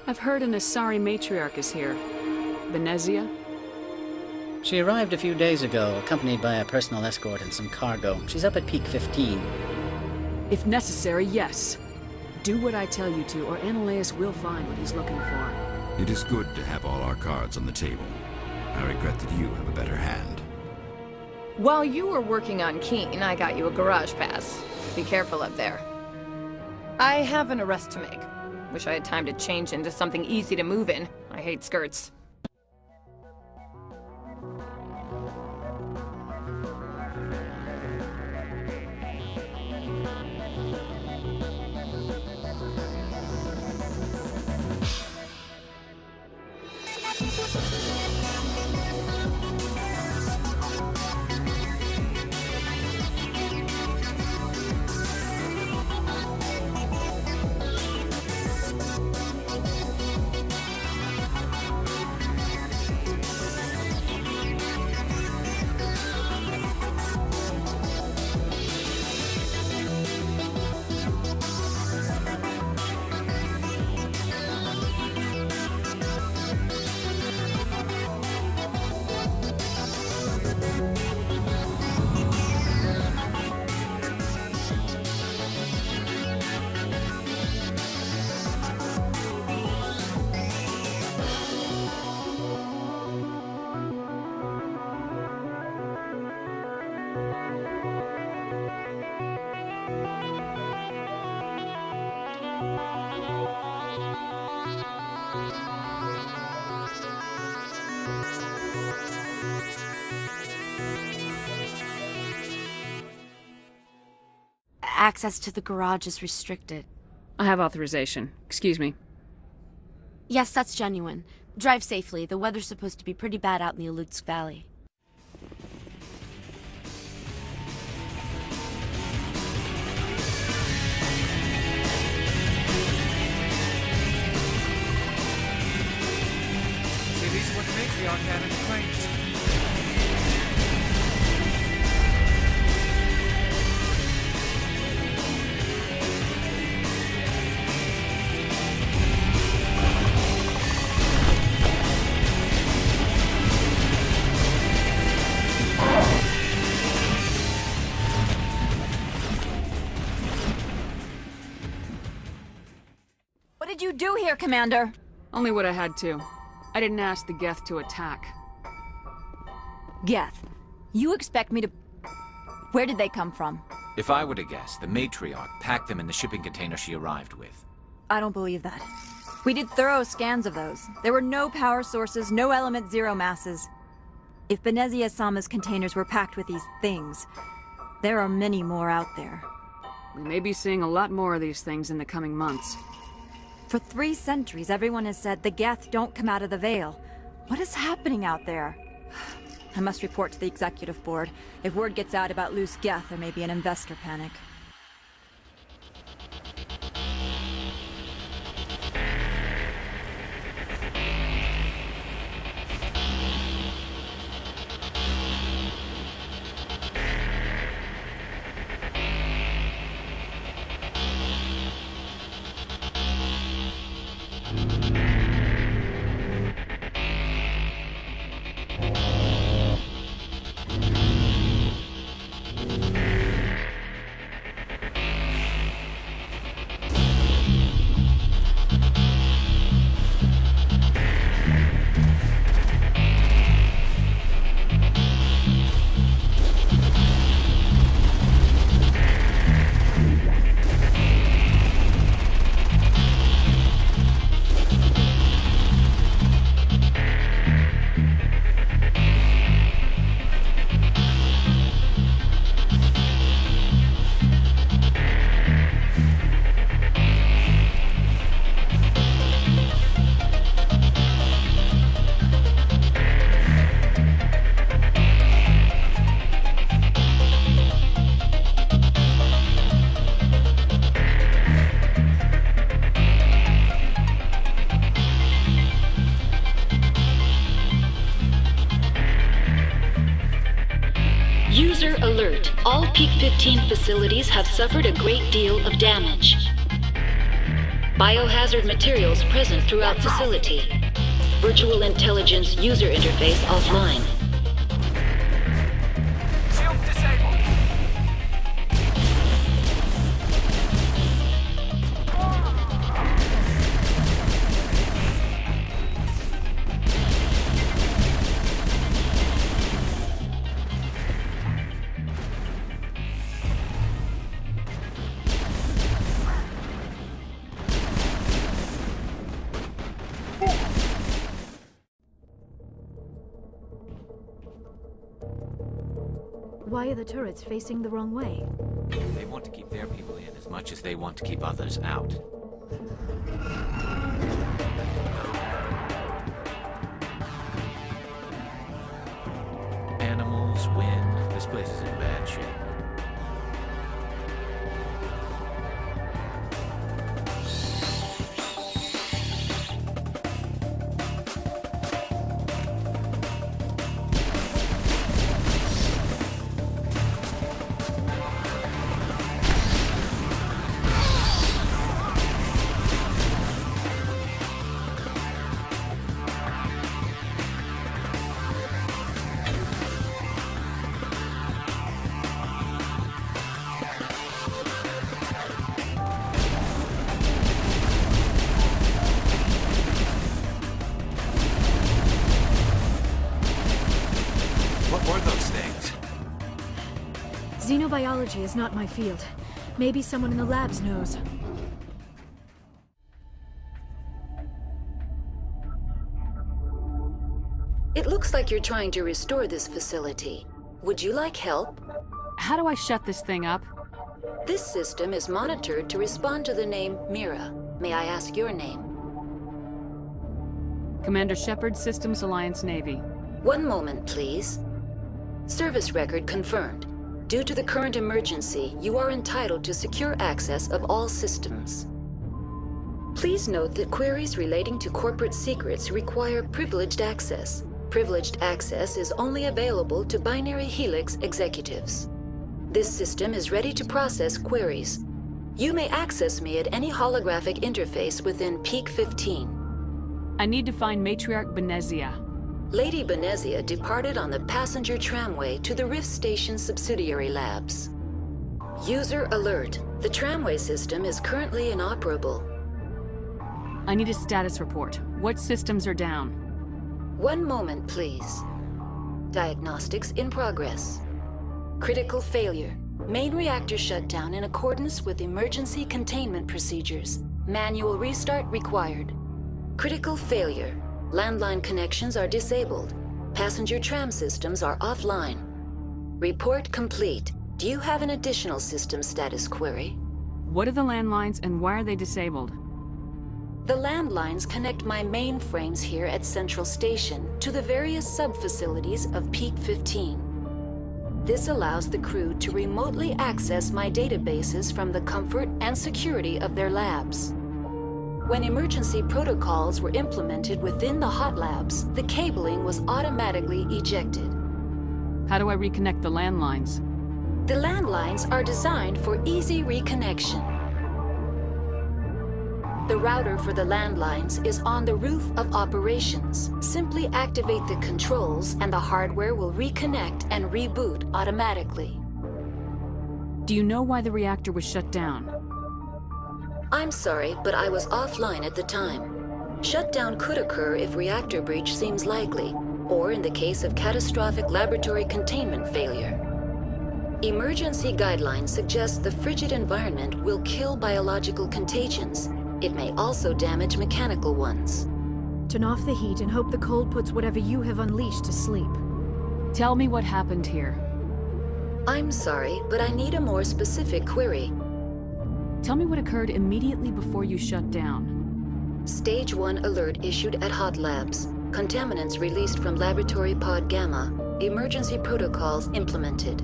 I've heard an Asari matriarch is here. Venezia? She arrived a few days ago, accompanied by a personal escort and some cargo. She's up at peak 15. If necessary, yes. Do what I tell you to, or Annaleus will find what he's looking for. It is good to have all our cards on the table. I regret that you have a better hand. While you were working on Keen, I got you a garage pass. Be careful up there. I have an arrest to make. Wish I had time to change into something easy to move in. I hate skirts. Access to the garage is restricted. I have authorization. Excuse me. Yes, that's genuine. Drive safely. The weather's supposed to be pretty bad out in the Alutsk Valley. See, these are what the matriarch had in the crates. What did you do here, Commander? Only what I had to. I didn't ask the Geth to attack. Geth, you expect me to... Where did they come from? If I were to guess, the matriarch packed them in the shipping container she arrived with. I don't believe that. We did thorough scans of those. There were no power sources, no element zero masses. If Venezia-sama's containers were packed with these things, there are many more out there. We may be seeing a lot more of these things in the coming months. For 3 centuries, everyone has said the Geth don't come out of the Veil. What is happening out there? I must report to the executive board. If word gets out about loose Geth, there may be an investor panic. User alert. All Peak 15 facilities have suffered a great deal of damage. Biohazard materials present throughout facility. Virtual intelligence user interface offline. Shields disabled. Why are the turrets facing the wrong way? They want to keep their people in as much as they want to keep others out. Animals, wind, this place is in bad shape. What were those things? Xenobiology is not my field. Maybe someone in the labs knows. It looks like you're trying to restore this facility. Would you like help? How do I shut this thing up? This system is monitored to respond to the name Mira. May I ask your name? Commander Shepard, Systems Alliance Navy. One moment, please. Service record confirmed. Due to the current emergency, you are entitled to secure access of all systems. Please note that queries relating to corporate secrets require privileged access. Privileged access is only available to Binary Helix executives. This system is ready to process queries. You may access me at any holographic interface within Peak 15. I need to find Matriarch Benezia. Lady Benezia departed on the passenger tramway to the Rift Station subsidiary labs. User alert. The tramway system is currently inoperable. I need a status report. What systems are down? One moment, please. Diagnostics in progress. Critical failure. Main reactor shut down in accordance with emergency containment procedures. Manual restart required. Critical failure. Landline connections are disabled. Passenger tram systems are offline. Report complete. Do you have an additional system status query? What are the landlines and why are they disabled? The landlines connect my mainframes here at Central Station to the various sub-facilities of Peak 15. This allows the crew to remotely access my databases from the comfort and security of their labs. When emergency protocols were implemented within the hot labs, the cabling was automatically ejected. How do I reconnect the landlines? The landlines are designed for easy reconnection. The router for the landlines is on the roof of operations. Simply activate the controls and the hardware will reconnect and reboot automatically. Do you know why the reactor was shut down? I'm sorry, but I was offline at the time. Shutdown could occur if reactor breach seems likely, or in the case of catastrophic laboratory containment failure. Emergency guidelines suggest the frigid environment will kill biological contagions. It may also damage mechanical ones. Turn off the heat and hope the cold puts whatever you have unleashed to sleep. Tell me what happened here. I'm sorry, but I need a more specific query. Tell me what occurred immediately before you shut down. Stage 1 alert issued at Hot Labs. Contaminants released from Laboratory Pod Gamma. Emergency protocols implemented.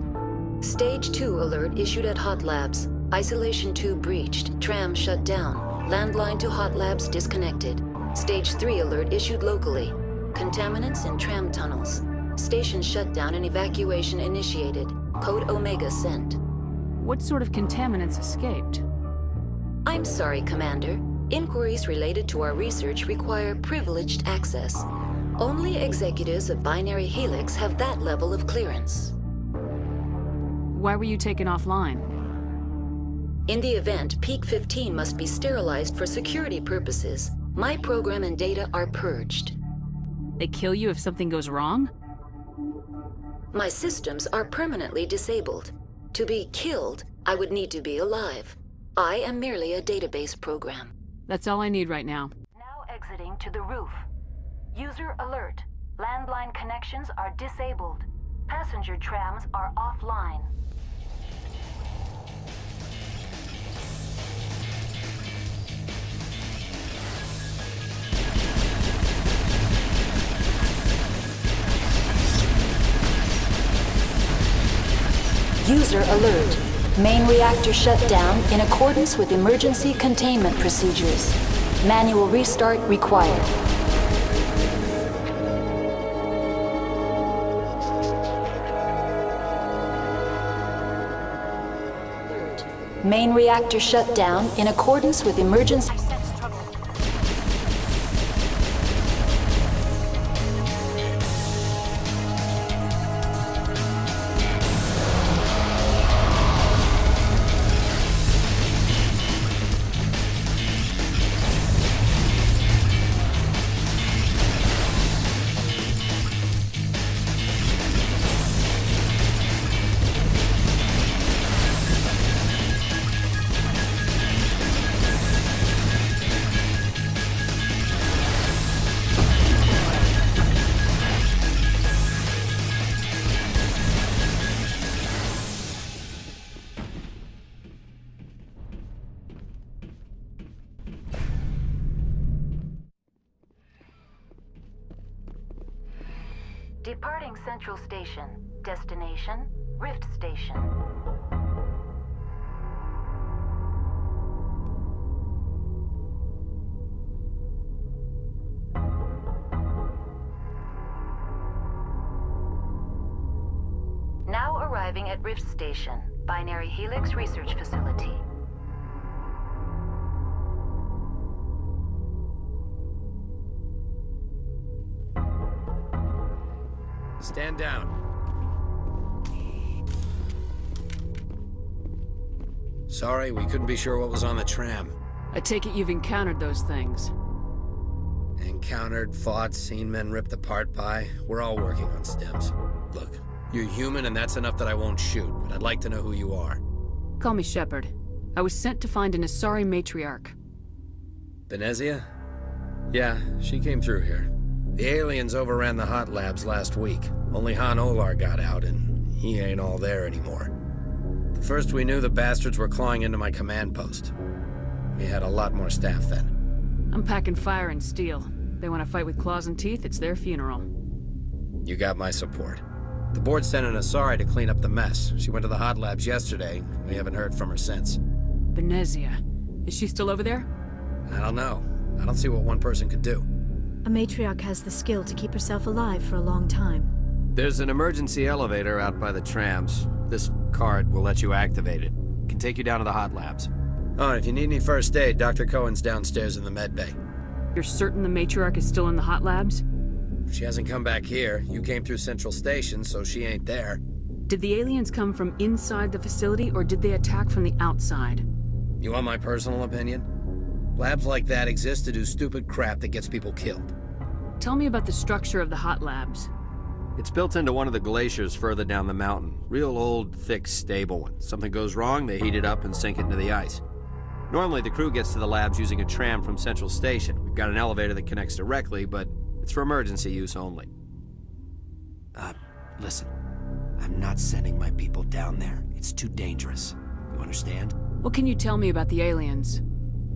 Stage 2 alert issued at Hot Labs. Isolation 2 breached. Tram shut down. Landline to Hot Labs disconnected. Stage 3 alert issued locally. Contaminants in tram tunnels. Station shutdown and evacuation initiated. Code Omega sent. What sort of contaminants escaped? I'm sorry, Commander. Inquiries related to our research require privileged access. Only executives of Binary Helix have that level of clearance. Why were you taken offline? In the event, Peak 15 must be sterilized for security purposes. My program and data are purged. They kill you if something goes wrong? My systems are permanently disabled. To be killed, I would need to be alive. I am merely a database program. That's all I need right now. Now exiting to the roof. User alert. Landline connections are disabled. Passenger trams are offline. User alert. Main reactor shut down in accordance with emergency containment procedures. Manual restart required. Main reactor shut down in accordance with emergency... Departing Central Station. Destination, Rift Station. Now arriving at Rift Station, Binary Helix Research Facility. Stand down. Sorry, we couldn't be sure what was on the tram. I take it you've encountered those things. Encountered, fought, seen men ripped apart by. We're all working on stems. Look, you're human and that's enough that I won't shoot, but I'd like to know who you are. Call me Shepard. I was sent to find an Asari matriarch. Venezia? Yeah, she came through here. The aliens overran the hot labs last week. Only Han Olar got out, and he ain't all there anymore. The first we knew, the bastards were clawing into my command post. We had a lot more staff then. I'm packing fire and steel. They want to fight with claws and teeth, it's their funeral. You got my support. The board sent an Asari to clean up the mess. She went to the hot labs yesterday. We haven't heard from her since. Venezia. Is she still over there? I don't know. I don't see what one person could do. A matriarch has the skill to keep herself alive for a long time. There's an emergency elevator out by the trams. This card will let you activate it. It can take you down to the hot labs. Oh, and if you need any first aid, Dr. Cohen's downstairs in the med bay. You're certain the matriarch is still in the hot labs? She hasn't come back here. You came through Central Station, so she ain't there. Did the aliens come from inside the facility, or did they attack from the outside? You want my personal opinion? Labs like that exist to do stupid crap that gets people killed. Tell me about the structure of the hot labs. It's built into one of the glaciers further down the mountain. Real old, thick, stable one. Something goes wrong, they heat it up and sink it into the ice. Normally, the crew gets to the labs using a tram from Central Station. We've got an elevator that connects directly, but it's for emergency use only. Listen. I'm not sending my people down there. It's too dangerous. You understand? What can you tell me about the aliens?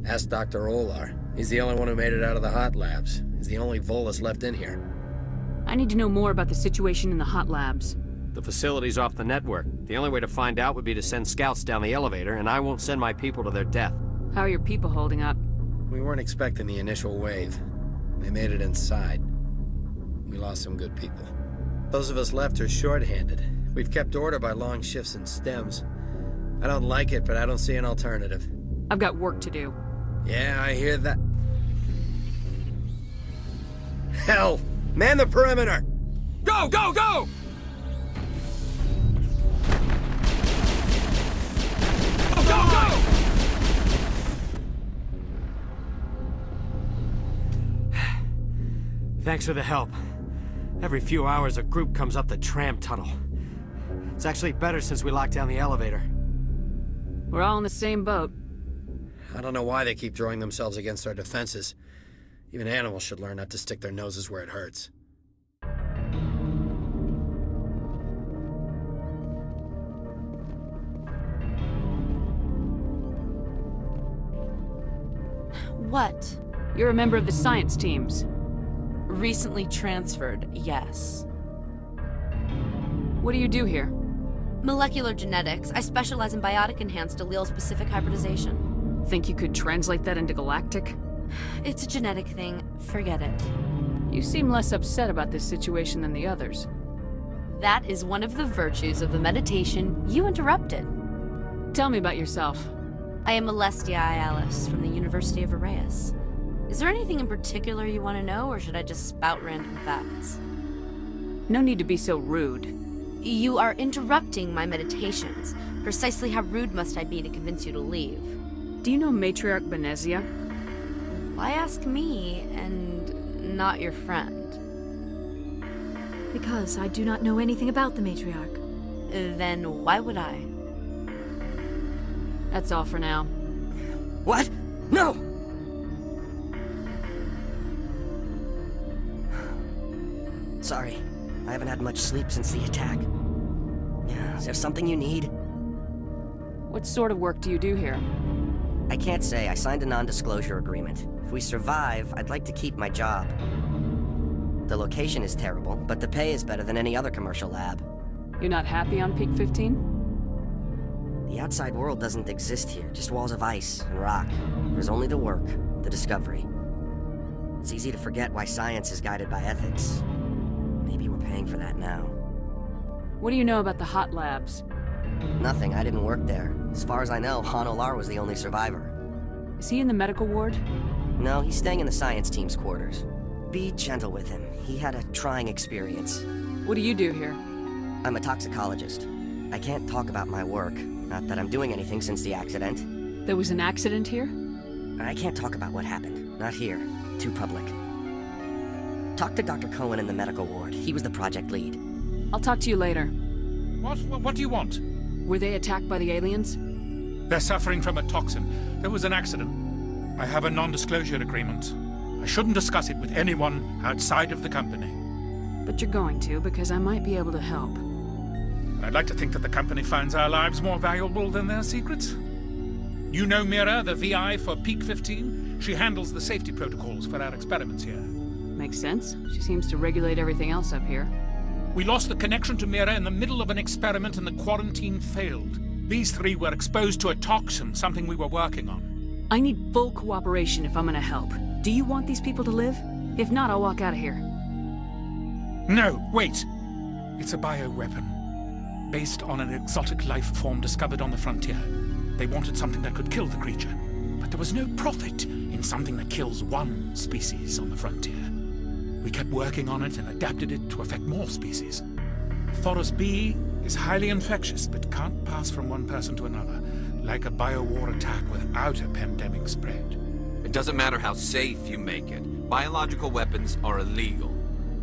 Ask Dr. Olar. He's the only one who made it out of the hot labs. He's the only Volus left in here. I need to know more about the situation in the hot labs. The facility's off the network. The only way to find out would be to send scouts down the elevator, and I won't send my people to their death. How are your people holding up? We weren't expecting the initial wave. They made it inside. We lost some good people. Those of us left are short-handed. We've kept order by long shifts and stems. I don't like it, but I don't see an alternative. I've got work to do. Yeah, I hear that. Hell! Man the perimeter! Go, go, go! Go, go, go! Thanks for the help. Every few hours, a group comes up the tram tunnel. It's actually better since we locked down the elevator. We're all in the same boat. I don't know why they keep throwing themselves against our defenses. Even animals should learn not to stick their noses where it hurts. What? You're a member of the science teams. Recently transferred, yes. What do you do here? Molecular genetics. I specialize in biotic-enhanced allele-specific hybridization. Think you could translate that into galactic? It's a genetic thing. Forget it. You seem less upset about this situation than the others. That is one of the virtues of the meditation you interrupted. Tell me about yourself. I am Alestia Alice from the University of Arraeus. Is there anything in particular you want to know, or should I just spout random facts? No need to be so rude. You are interrupting my meditations. Precisely how rude must I be to convince you to leave? Do you know Matriarch Benezia? Why ask me, and not your friend? Because I do not know anything about the Matriarch. Then why would I? That's all for now. What? No! Sorry, I haven't had much sleep since the attack. Is there something you need? What sort of work do you do here? I can't say. I signed a non-disclosure agreement. If we survive, I'd like to keep my job. The location is terrible, but the pay is better than any other commercial lab. You're not happy on Peak 15? The outside world doesn't exist here, just walls of ice and rock. There's only the work, the discovery. It's easy to forget why science is guided by ethics. Maybe we're paying for that now. What do you know about the hot labs? Nothing, I didn't work there. As far as I know, Han Olar was the only survivor. Is he in the medical ward? No, he's staying in the science team's quarters. Be gentle with him. He had a trying experience. What do you do here? I'm a toxicologist. I can't talk about my work. Not that I'm doing anything since the accident. There was an accident here? I can't talk about what happened. Not here. Too public. Talk to Dr. Cohen in the medical ward. He was the project lead. I'll talk to you later. What do you want? Were they attacked by the aliens? They're suffering from a toxin. There was an accident. I have a non-disclosure agreement. I shouldn't discuss it with anyone outside of the company. But you're going to, because I might be able to help. I'd like to think that the company finds our lives more valuable than their secrets. You know Mira, the VI for Peak 15? She handles the safety protocols for our experiments here. Makes sense. She seems to regulate everything else up here. We lost the connection to Mira in the middle of an experiment and the quarantine failed. These three were exposed to a toxin, something we were working on. I need full cooperation if I'm gonna help. Do you want these people to live? If not, I'll walk out of here. No, wait. It's a bioweapon, based on an exotic life form discovered on the frontier. They wanted something that could kill the creature, but there was no profit in something that kills one species on the frontier. We kept working on it and adapted it to affect more species. Thoros B is highly infectious, but can't pass from one person to another, like a biowar attack without a pandemic spread. It doesn't matter how safe you make it. Biological weapons are illegal.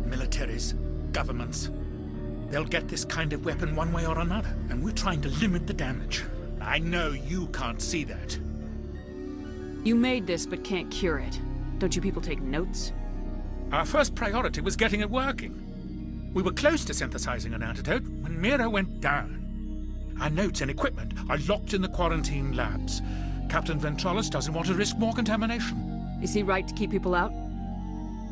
Militaries, governments, they'll get this kind of weapon one way or another, and we're trying to limit the damage. I know you can't see that. You made this, but can't cure it. Don't you people take notes? Our first priority was getting it working. We were close to synthesizing an antidote when Mira went down. Our notes and equipment are locked in the quarantine labs. Captain Ventralis doesn't want to risk more contamination. Is he right to keep people out?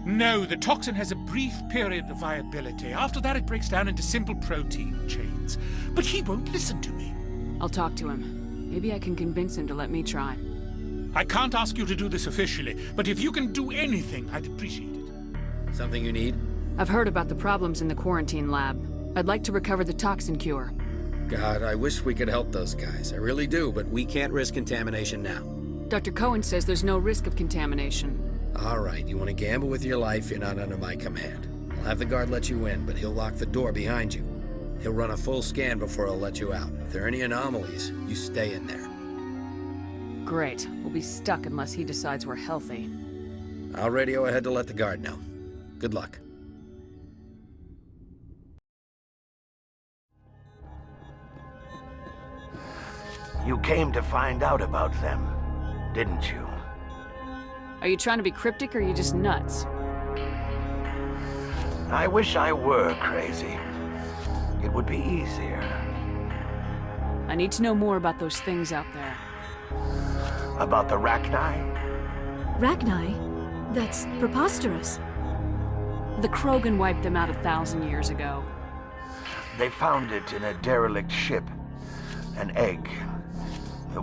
No, the toxin has a brief period of viability. After that, it breaks down into simple protein chains. But he won't listen to me. I'll talk to him. Maybe I can convince him to let me try. I can't ask you to do this officially, but if you can do anything, I'd appreciate it. Something you need? I've heard about the problems in the quarantine lab. I'd like to recover the toxin cure. God, I wish we could help those guys. I really do, but we can't risk contamination now. Dr. Cohen says there's no risk of contamination. All right, you want to gamble with your life, you're not under my command. I'll have the guard let you in, but he'll lock the door behind you. He'll run a full scan before he'll let you out. If there are any anomalies, you stay in there. Great. We'll be stuck unless he decides we're healthy. I'll radio ahead to let the guard know. Good luck. You came to find out about them, didn't you? Are you trying to be cryptic or are you just nuts? I wish I were crazy. It would be easier. I need to know more about those things out there. About the Rachni? Rachni? That's preposterous. The Krogan wiped them out 1,000 years ago. They found it in a derelict ship. An egg.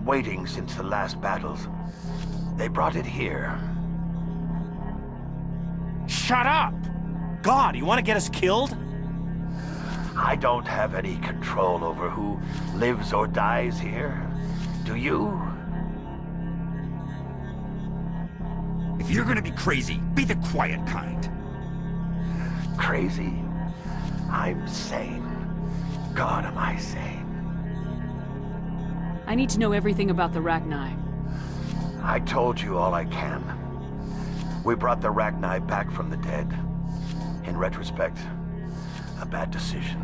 Waiting since the last battles. They brought it here. Shut up! God, you want to get us killed? I don't have any control over who lives or dies here. Do you? If you're gonna be crazy, be the quiet kind. Crazy? I'm sane. God, am I sane? I need to know everything about the Rachni. I told you all I can. We brought the Rachni back from the dead. In retrospect, a bad decision.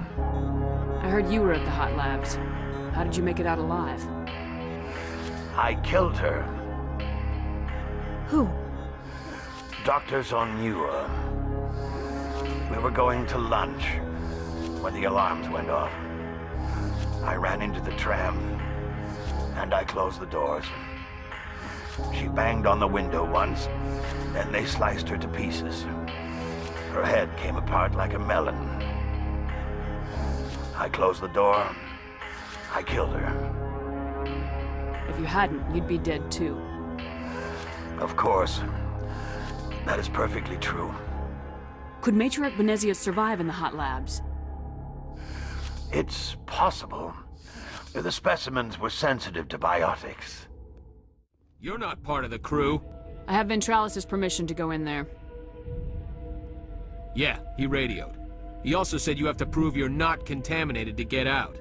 I heard you were at the hot labs. How did you make it out alive? I killed her. Who? Doctors on Muir. We were going to lunch when the alarms went off. I ran into the tram, and I closed the doors. She banged on the window once, then they sliced her to pieces. Her head came apart like a melon. I closed the door. I killed her. If you hadn't, you'd be dead too. Of course. That is perfectly true. Could Matriarch Venezia survive in the hot labs? It's possible. The specimens were sensitive to biotics. You're not part of the crew. I have Ventralis' permission to go in there. Yeah, he radioed. He also said you have to prove you're not contaminated to get out.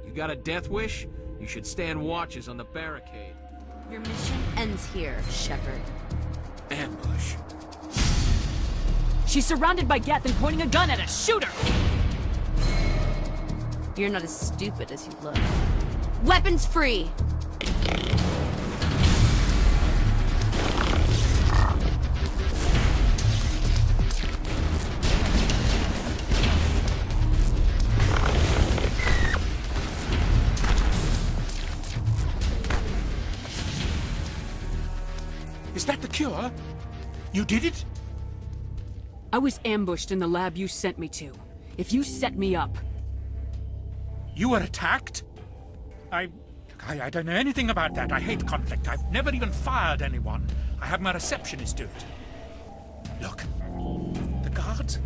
You got a death wish? You should stand watches on the barricade. Your mission ends here, Shepard. Ambush. She's surrounded by Geth and pointing a gun at us! Shoot her! You're not as stupid as you look. Weapons free! Is that the cure? You did it? I was ambushed in the lab you sent me to. If you set me up... You were attacked? I don't know anything about that. I hate conflict. I've never even fired anyone. I have my receptionist do it. Look, the guards,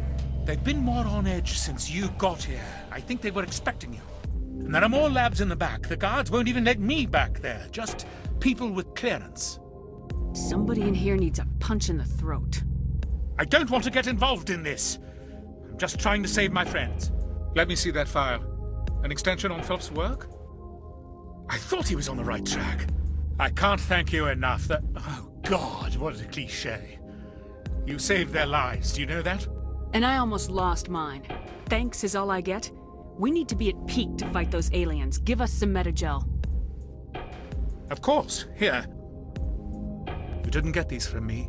they've been more on edge since you got here. I think they were expecting you. And there are more labs in the back. The guards won't even let me back there. Just people with clearance. Somebody in here needs a punch in the throat. I don't want to get involved in this. I'm just trying to save my friends. Let me see that file. An extension on Phelps' work? I thought he was on the right track. I can't thank you enough that... Oh, God, what a cliché. You saved their lives, do you know that? And I almost lost mine. Thanks is all I get? We need to be at peak to fight those aliens. Give us some Metagel. Of course. Here. You didn't get these from me.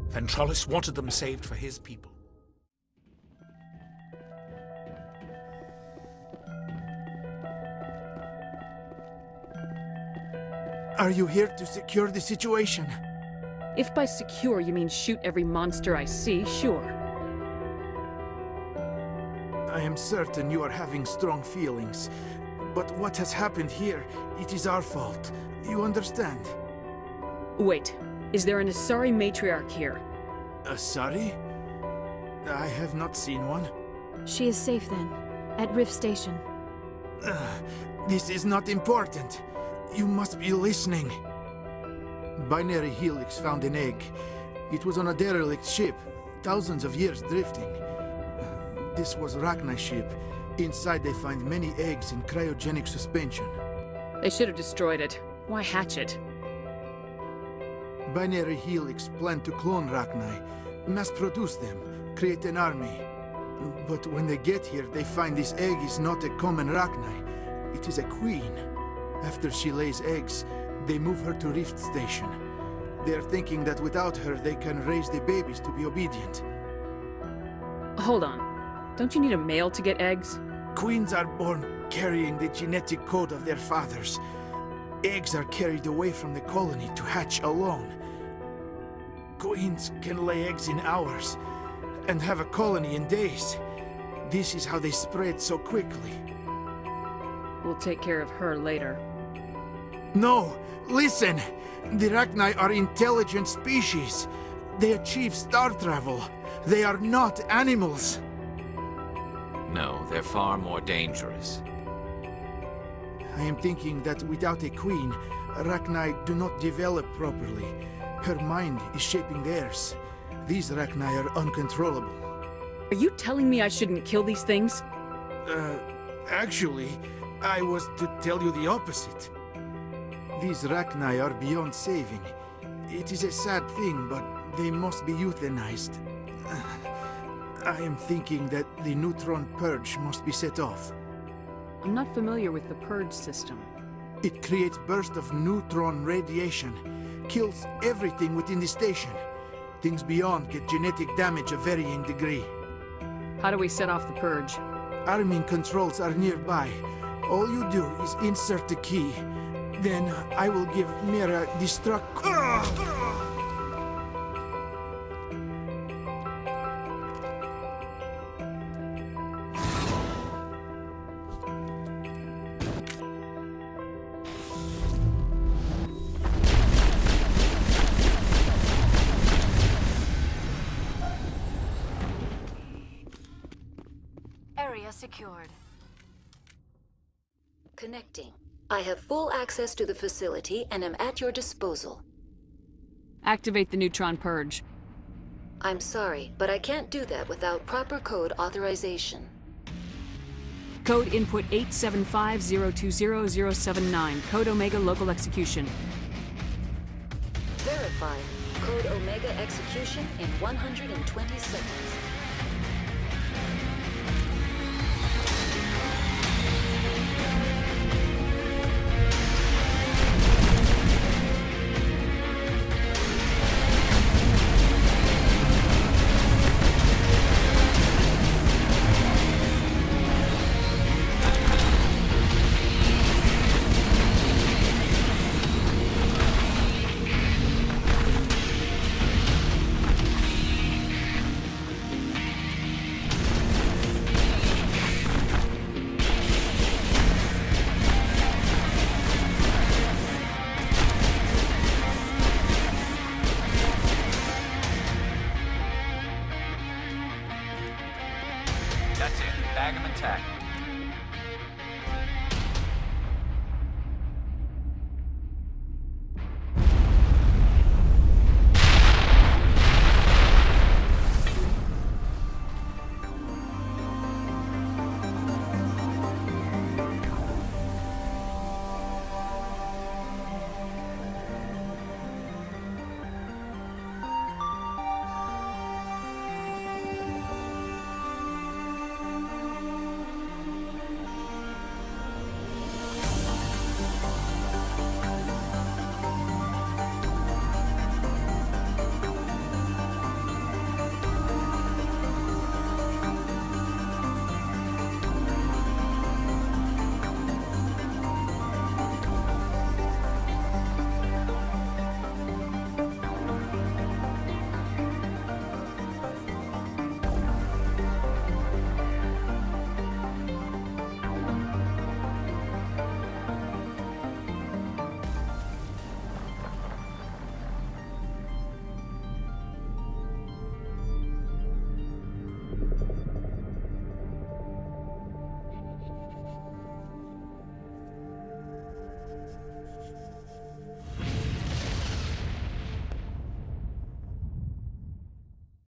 Ventralis wanted them saved for his people. Are you here to secure the situation? If by secure you mean shoot every monster I see, sure. I am certain you are having strong feelings. But what has happened here, it is our fault. You understand? Wait, is there an Asari matriarch here? Asari? I have not seen one. She is safe then, at Rift Station. This is not important. You must be listening. Binary Helix found an egg. It was on a derelict ship, thousands of years drifting. This was Rachni's ship. Inside they find many eggs in cryogenic suspension. They should have destroyed it. Why hatch it? Binary Helix planned to clone Rachni, mass-produce them, create an army. But when they get here, they find this egg is not a common Rachni. It is a queen. After she lays eggs, they move her to Rift Station. They are thinking that without her, they can raise the babies to be obedient. Hold on. Don't you need a male to get eggs? Queens are born carrying the genetic code of their fathers. Eggs are carried away from the colony to hatch alone. Queens can lay eggs in hours and have a colony in days. This is how they spread so quickly. We'll take care of her later. No! Listen! The Rachni are intelligent species. They achieve star travel. They are not animals. No, they're far more dangerous. I am thinking that without a queen, Rachni do not develop properly. Her mind is shaping theirs. These Rachni are uncontrollable. Are you telling me I shouldn't kill these things? Actually, I was to tell you the opposite. These Rachni are beyond saving. It is a sad thing, but they must be euthanized. I am thinking that the neutron purge must be set off. I'm not familiar with the purge system. It creates bursts of neutron radiation, kills everything within the station. Things beyond get genetic damage of varying degree. How do we set off the purge? Arming controls are nearby. All you do is insert the key. Then I will give Mira destruct... Area secured. Connecting. I have full access to the facility and am at your disposal. Activate the neutron purge. I'm sorry, but I can't do that without proper code authorization. Code input 875020079. Code Omega local execution. Verified. Code Omega execution in 120 seconds. That's it. Bag 'em and tag 'em.